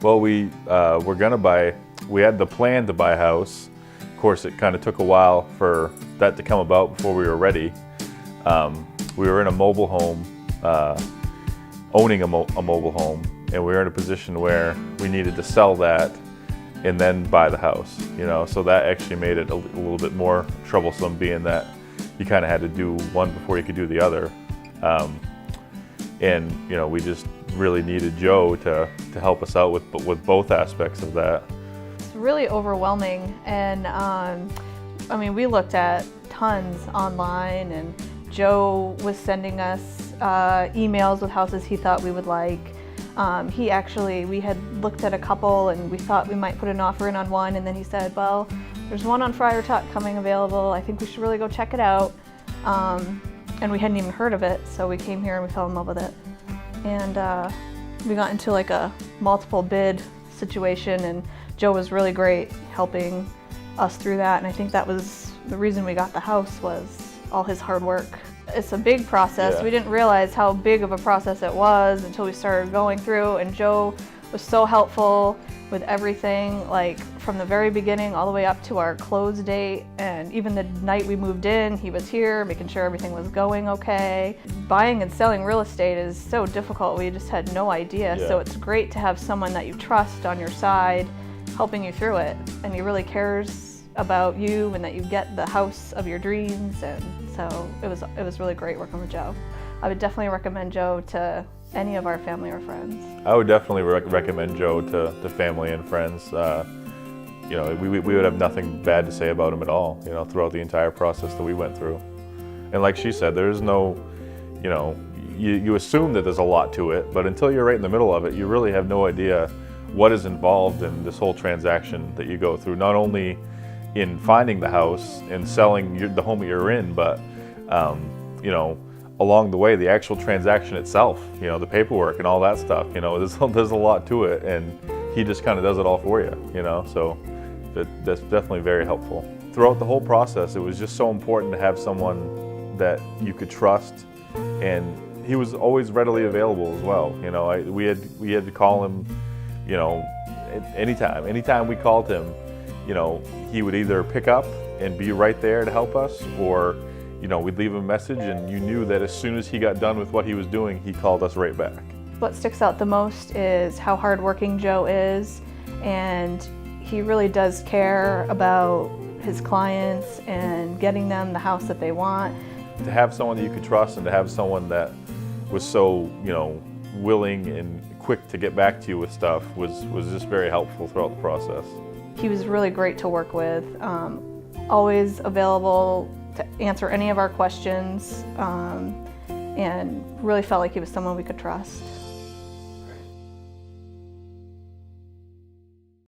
Well, we were gonna buy, we had the plan to buy a house. Of course, it kind of took a while for that to come about before we were ready. We were in a mobile home, owning a mobile home, and we were in a position where we needed to sell that and then buy the house, you know, so that actually made it a little bit more troublesome, being that you kind of had to do one before you could do the other. And you know, we just really needed Joe to help us out with both aspects of that. It's really overwhelming, and I mean, we looked at tons online, and Joe was sending us emails with houses he thought we would like. We had looked at a couple and we thought we might put an offer in on one, and then he said, well, there's one on Friar Tuck coming available. I think we should really go check it out. And we hadn't even heard of it, so we came here and we fell in love with it. And we got into like a multiple bid situation, and Joe was really great helping us through that. And I think that was the reason we got the house, was all his hard work. It's a big process. Yeah. We didn't realize how big of a process it was until we started going through, and Joe was so helpful with everything, like from the very beginning all the way up to our close date. And even the night we moved in, he was here making sure everything was going okay. Buying and selling real estate is so difficult. We just had no idea. Yeah. So it's great to have someone that you trust on your side helping you through it, and he really cares about you and that you get the house of your dreams. And so it was really great working with Joe. I would definitely recommend Joe to any of our family or friends. I would definitely recommend Joe to family and friends. You know, we would have nothing bad to say about him at all, you know, throughout the entire process that we went through. And like she said, there's no, you know, you assume that there's a lot to it, but until you're right in the middle of it, you really have no idea what is involved in this whole transaction that you go through, not only in finding the house and selling the home that you're in, but you know, along the way, the actual transaction itself, you know, the paperwork and all that stuff, you know, there's a lot to it, and he just kind of does it all for you, you know, so that's definitely very helpful. Throughout the whole process, it was just so important to have someone that you could trust, and he was always readily available as well. You know, we had to call him, you know, anytime we called him, you know, he would either pick up and be right there to help us, or you know, we'd leave him a message and you knew that as soon as he got done with what he was doing, he called us right back. What sticks out the most is how hardworking Joe is, and he really does care about his clients and getting them the house that they want. To have someone that you could trust, and to have someone that was so, you know, willing and quick to get back to you with stuff was just very helpful throughout the process. He was really great to work with, always available to answer any of our questions, and really felt like he was someone we could trust.